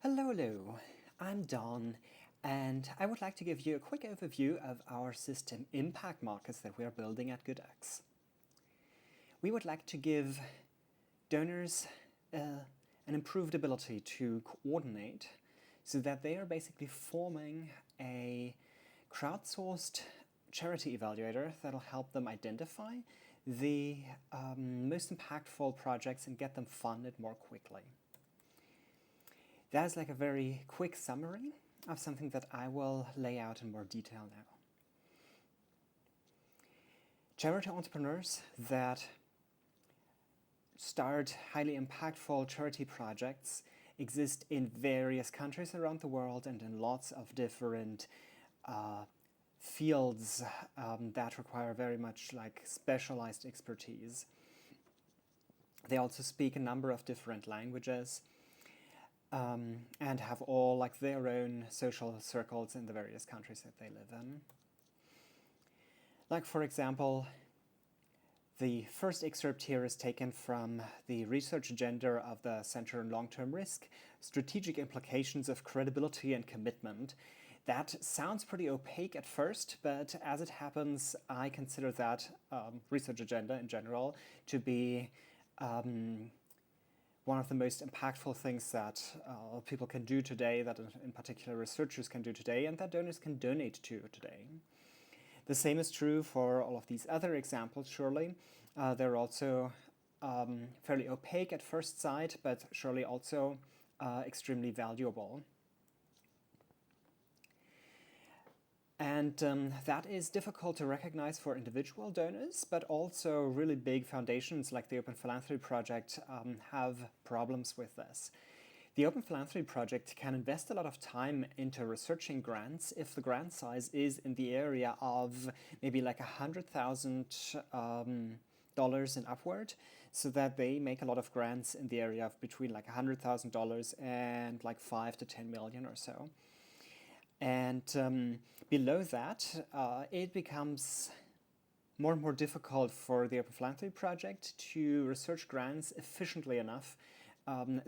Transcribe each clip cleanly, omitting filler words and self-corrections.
Hello, I'm Don, and I would like to give you a quick overview of our system impact markers that we are building at GoodX. We would like to give donors an improved ability to coordinate so that they are basically forming a crowdsourced charity evaluator that'll help them identify the most impactful projects and get them funded more quickly. That is like a very quick summary of something that I will lay out in more detail now. Charity entrepreneurs that start highly impactful charity projects exist in various countries around the world and in lots of different fields that require very much like specialized expertise. They also speak a number of different languages. And have all like their own social circles in the various countries that they live in. Like for example, the first excerpt here is taken from the research agenda of the Center on Long-Term Risk, Strategic Implications of Credibility and Commitment. That sounds pretty opaque at first, but as it happens, I consider that research agenda in general to be one of the most impactful things that people can do today, that in particular researchers can do today, and that donors can donate to today. The same is true for all of these other examples, surely. They're also fairly opaque at first sight, but surely also extremely valuable. And that is difficult to recognize for individual donors, but also really big foundations like the Open Philanthropy Project have problems with this. The Open Philanthropy Project can invest a lot of time into researching grants if the grant size is in the area of maybe like $100,000 and upward, so that they make a lot of grants in the area of between like $100,000 and like 5 to 10 million or so. And below that, it becomes more and more difficult for the Open Philanthropy Project to research grants efficiently enough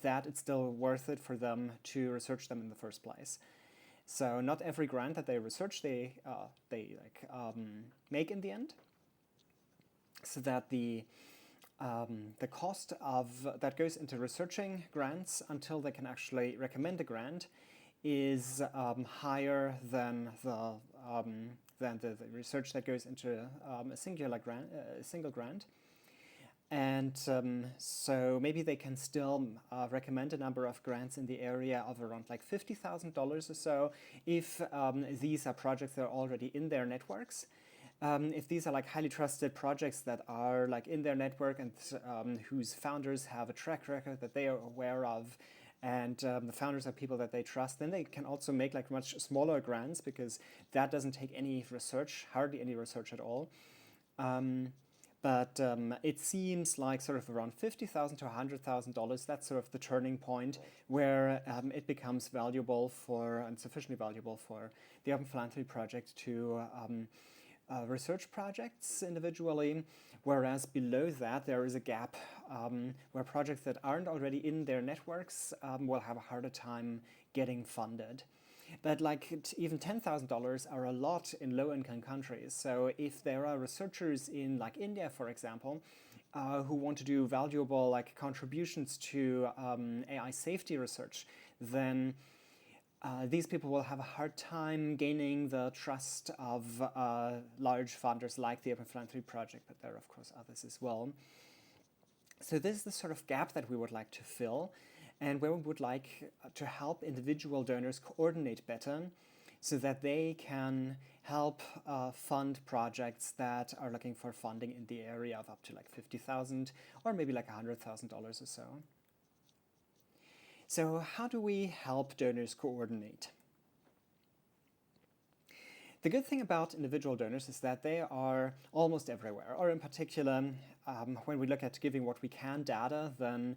that it's still worth it for them to research them in the first place. So not every grant that they research they make in the end. So that the cost of that goes into researching grants until they can actually recommend a grant is higher than the research that goes into a single grant. And so maybe they can still recommend a number of grants in the area of around like $50,000 or so if these are projects that are already in their networks. If these are like highly trusted projects that are like in their network and whose founders have a track record that they are aware of, and the founders are people that they trust, then they can also make like much smaller grants because that doesn't take any research, hardly any research at all. But it seems like sort of around $50,000 to $100,000, that's sort of the turning point where it becomes valuable for, and sufficiently valuable for the Open Philanthropy Project to research projects individually, whereas below that there is a gap where projects that aren't already in their networks will have a harder time getting funded. But like even $10,000 are a lot in low-income countries. So if there are researchers in like India, for example, who want to do valuable like contributions to AI safety research, then these people will have a hard time gaining the trust of large funders like the Open Philanthropy Project, but there are of course others as well. So this is the sort of gap that we would like to fill, and where we would like to help individual donors coordinate better so that they can help fund projects that are looking for funding in the area of up to like $50,000 or maybe like $100,000 or so. So how do we help donors coordinate? The good thing about individual donors is that they are almost everywhere, or in particular, when we look at Giving What We Can data, then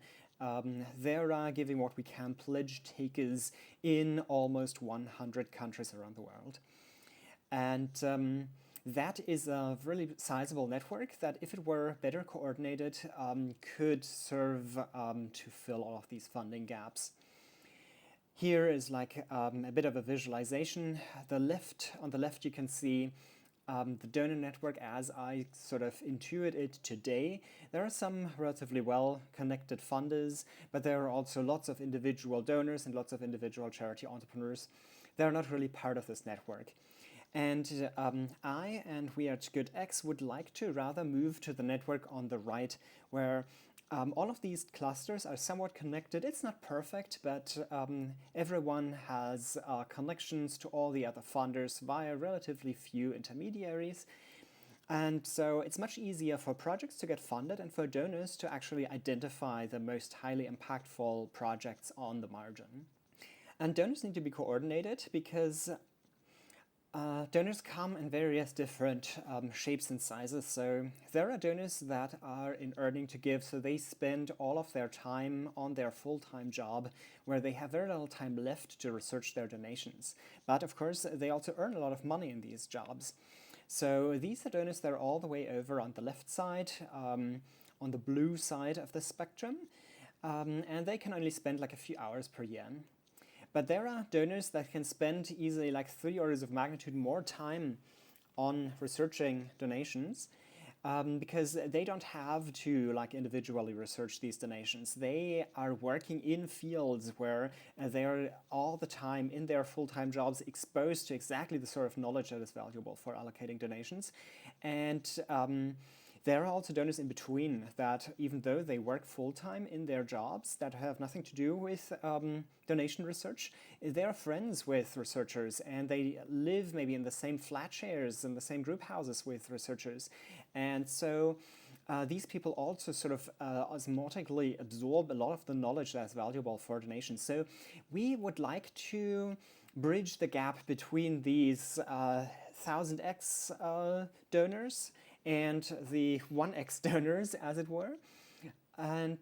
there are Giving What We Can pledge takers in almost 100 countries around the world. And that is a really sizable network that, if it were better coordinated, could serve to fill all of these funding gaps. Here is like a bit of a visualization. On the left you can see the donor network as I sort of intuit it today. There are some relatively well-connected funders, but there are also lots of individual donors and lots of individual charity entrepreneurs. They're not really part of this network. And I and we at GoodX would like to rather move to the network on the right, where all of these clusters are somewhat connected. It's not perfect, but everyone has connections to all the other funders via relatively few intermediaries. And so it's much easier for projects to get funded and for donors to actually identify the most highly impactful projects on the margin. And donors need to be coordinated because donors come in various different shapes and sizes. So there are donors that are in earning to give, so they spend all of their time on their full-time job where they have very little time left to research their donations. But of course, they also earn a lot of money in these jobs. So these are donors that are all the way over on the left side, on the blue side of the spectrum, and they can only spend like a few hours per year. But there are donors that can spend easily like 3 orders of magnitude more time on researching donations because they don't have to like individually research these donations. They are working in fields where they are all the time in their full-time jobs exposed to exactly the sort of knowledge that is valuable for allocating donations. And there are also donors in between that, even though they work full-time in their jobs that have nothing to do with donation research, they are friends with researchers and they live maybe in the same flat shares in the same group houses with researchers. And so these people also sort of osmotically absorb a lot of the knowledge that's valuable for donations. So we would like to bridge the gap between these 1000x donors and the 1x donors, as it were, and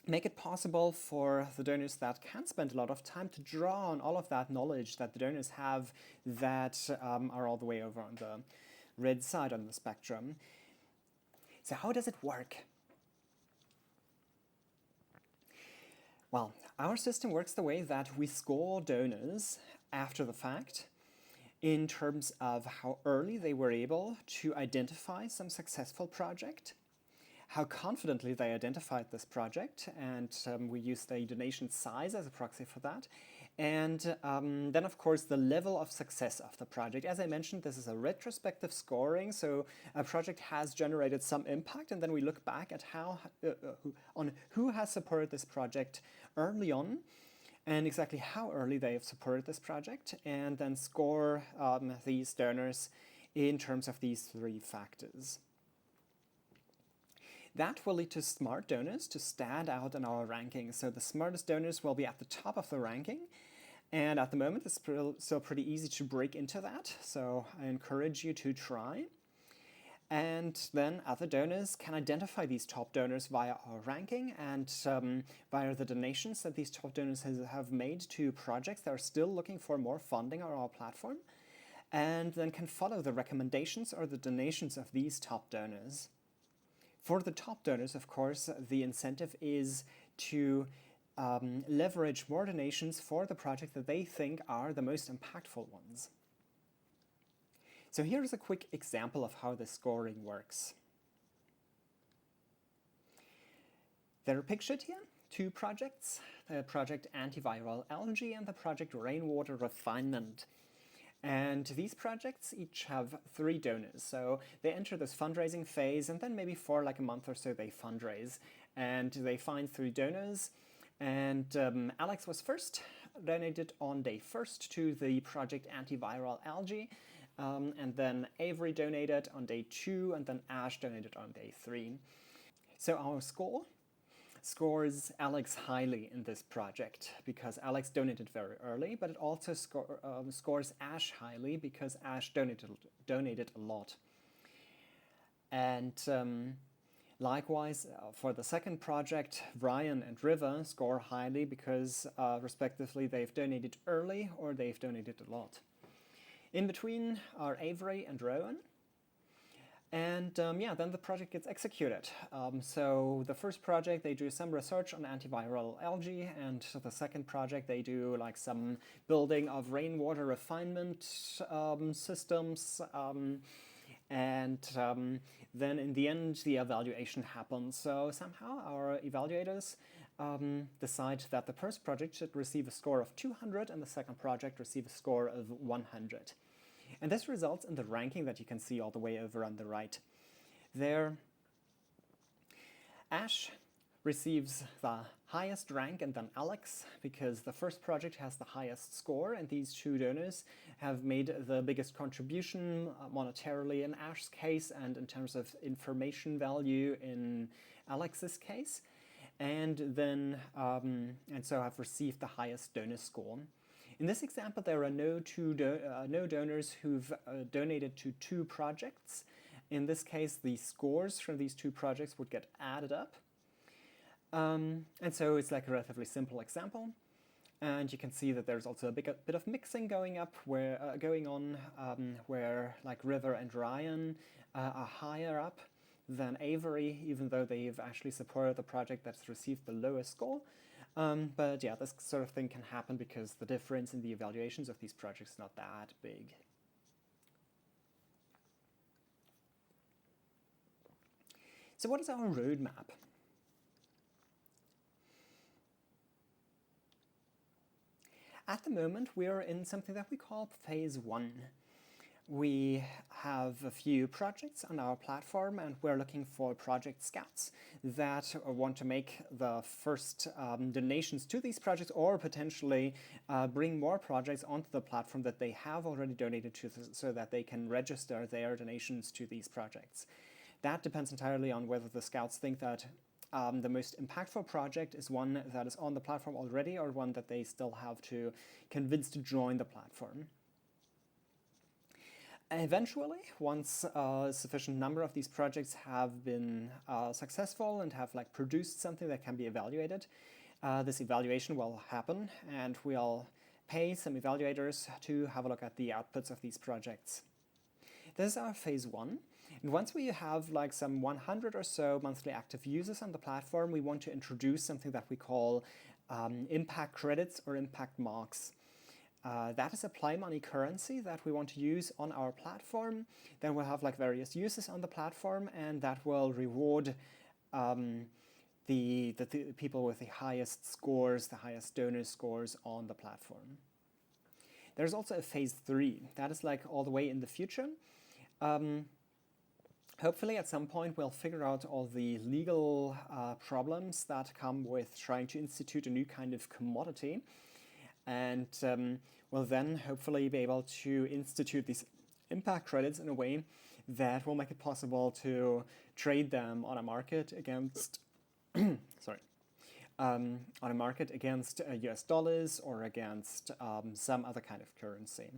make it possible for the donors that can spend a lot of time to draw on all of that knowledge that the donors have that are all the way over on the red side on the spectrum. So how does it work? Well, our system works the way that we score donors after the fact in terms of how early they were able to identify some successful project, how confidently they identified this project, and we use the donation size as a proxy for that, and then of course the level of success of the project. As I mentioned, this is a retrospective scoring, so a project has generated some impact, and then we look back at on who has supported this project early on, and exactly how early they have supported this project, and then score these donors in terms of these 3 factors. That will lead to smart donors to stand out in our ranking. So the smartest donors will be at the top of the ranking, and at the moment it's still pretty easy to break into that, so I encourage you to try. And then other donors can identify these top donors via our ranking and via the donations that these top donors have made to projects that are still looking for more funding on our platform, and then can follow the recommendations or the donations of these top donors. For the top donors, of course, the incentive is to leverage more donations for the project that they think are the most impactful ones. So here's a quick example of how the scoring works. They're pictured here, 2 projects, the project Antiviral Algae and the project Rainwater Refinement. And these projects each have 3 donors, so they enter this fundraising phase, and then maybe for like a month or so they fundraise, and they find 3 donors. And Alex was first, donated on day 1st to the project Antiviral Algae, and then Avery donated on day 2, and then Ash donated on day 3. So our score scores Alex highly in this project because Alex donated very early, but it also scores Ash highly because Ash donated a lot. And likewise, for the second project, Ryan and River score highly because respectively they've donated early or they've donated a lot. In between are Avery and Rowan. And yeah, then the project gets executed. So the first project, they do some research on antiviral algae, and the second project, they do like some building of rainwater refinement systems. And then in the end, the evaluation happens. So somehow our evaluators decide that the first project should receive a score of 200 and the second project receive a score of 100. And this results in the ranking that you can see all the way over on the right. There, Ash receives the highest rank and then Alex, because the first project has the highest score and these two donors have made the biggest contribution monetarily in Ash's case and in terms of information value in Alex's case. And so have received the highest donor score. In this example, there are no donors who've donated to two projects. In this case, the scores from these two projects would get added up. And so it's like a relatively simple example. And you can see that there's also a bit of mixing going on, where like River and Ryan are higher up than Avery, even though they've actually supported the project that's received the lowest score. But yeah, this sort of thing can happen because the difference in the evaluations of these projects is not that big. So what is our roadmap? At the moment, we're in something that we call phase 1. We have a few projects on our platform and we're looking for project scouts that want to make the first donations to these projects or potentially bring more projects onto the platform that they have already donated to so that they can register their donations to these projects. That depends entirely on whether the scouts think that the most impactful project is one that is on the platform already or one that they still have to convince to join the platform. Eventually, once a sufficient number of these projects have been successful and have like produced something that can be evaluated, this evaluation will happen and we'll pay some evaluators to have a look at the outputs of these projects. This is our phase 1. And once we have like some 100 or so monthly active users on the platform, we want to introduce something that we call impact credits or impact marks. That is a Play Money currency that we want to use on our platform. Then we'll have like various users on the platform and that will reward the people with the highest scores, the highest donor scores on the platform. There's also a phase 3. That is like all the way in the future. Hopefully at some point we'll figure out all the legal problems that come with trying to institute a new kind of commodity. And we'll then hopefully be able to institute these impact credits in a way that will make it possible to trade them on a market against on a market against US dollars or against some other kind of currency.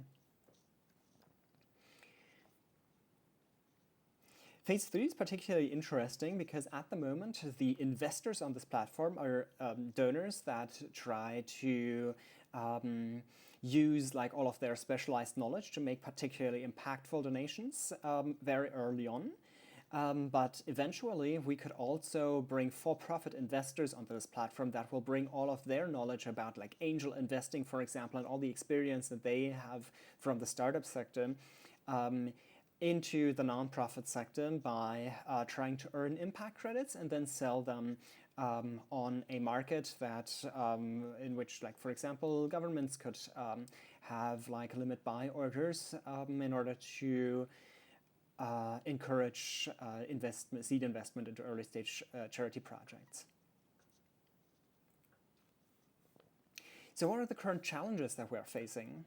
Phase 3 is particularly interesting because at the moment the investors on this platform are donors that try to use like all of their specialized knowledge to make particularly impactful donations very early on. But eventually we could also bring for-profit investors onto this platform that will bring all of their knowledge about like angel investing, for example, and all the experience that they have from the startup sector into the nonprofit sector by trying to earn impact credits and then sell them on a market that in which, like for example, governments could have like limit buy orders in order to encourage seed investment into early stage charity projects. So what are the current challenges that we're facing?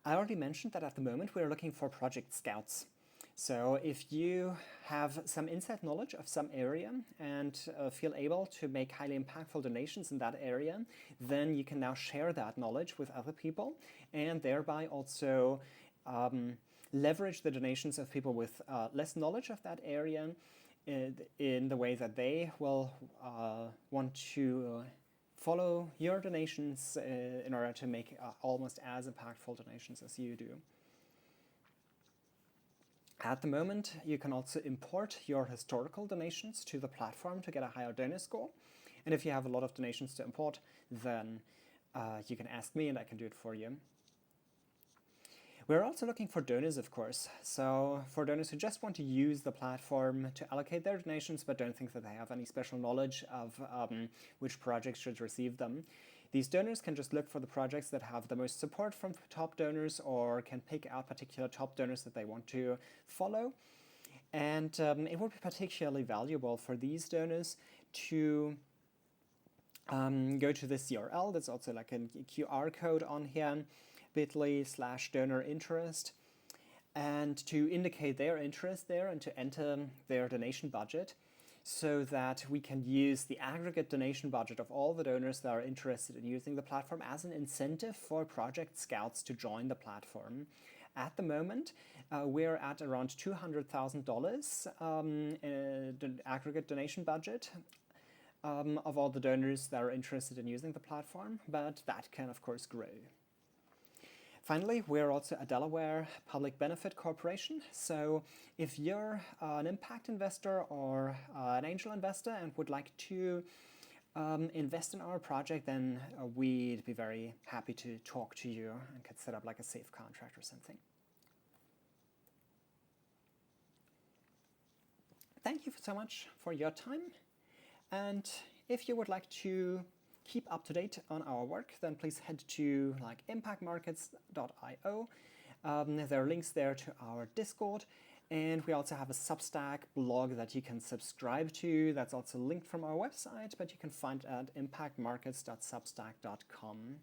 I already mentioned that at the moment we're looking for project scouts. So if you have some inside knowledge of some area and feel able to make highly impactful donations in that area, then you can now share that knowledge with other people and thereby also leverage the donations of people with less knowledge of that area in the way that they will want to follow your donations in order to make almost as impactful donations as you do. At the moment, you can also import your historical donations to the platform to get a higher donor score. And if you have a lot of donations to import, then you can ask me and I can do it for you. We're also looking for donors, of course. So for donors who just want to use the platform to allocate their donations but don't think that they have any special knowledge of which projects should receive them, these donors can just look for the projects that have the most support from top donors or can pick out particular top donors that they want to follow. And it would be particularly valuable for these donors to go to this URL. There's also like a QR code on here, bit.ly/donor-interest, and to indicate their interest there and to enter their donation budget, so that we can use the aggregate donation budget of all the donors that are interested in using the platform as an incentive for project scouts to join the platform. At the moment, we're at around $200,000 aggregate donation budget of all the donors that are interested in using the platform, but that can of course grow. Finally, we're also a Delaware public benefit corporation, so if you're an impact investor or an angel investor and would like to invest in our project, then we'd be very happy to talk to you and could set up like a safe contract or something. Thank you so much for your time, and if you would like to keep up to date on our work, then please head to like impactmarkets.io. There are links there to our Discord, and we also have a Substack blog that you can subscribe to. That's also linked from our website, but you can find it at impactmarkets.substack.com.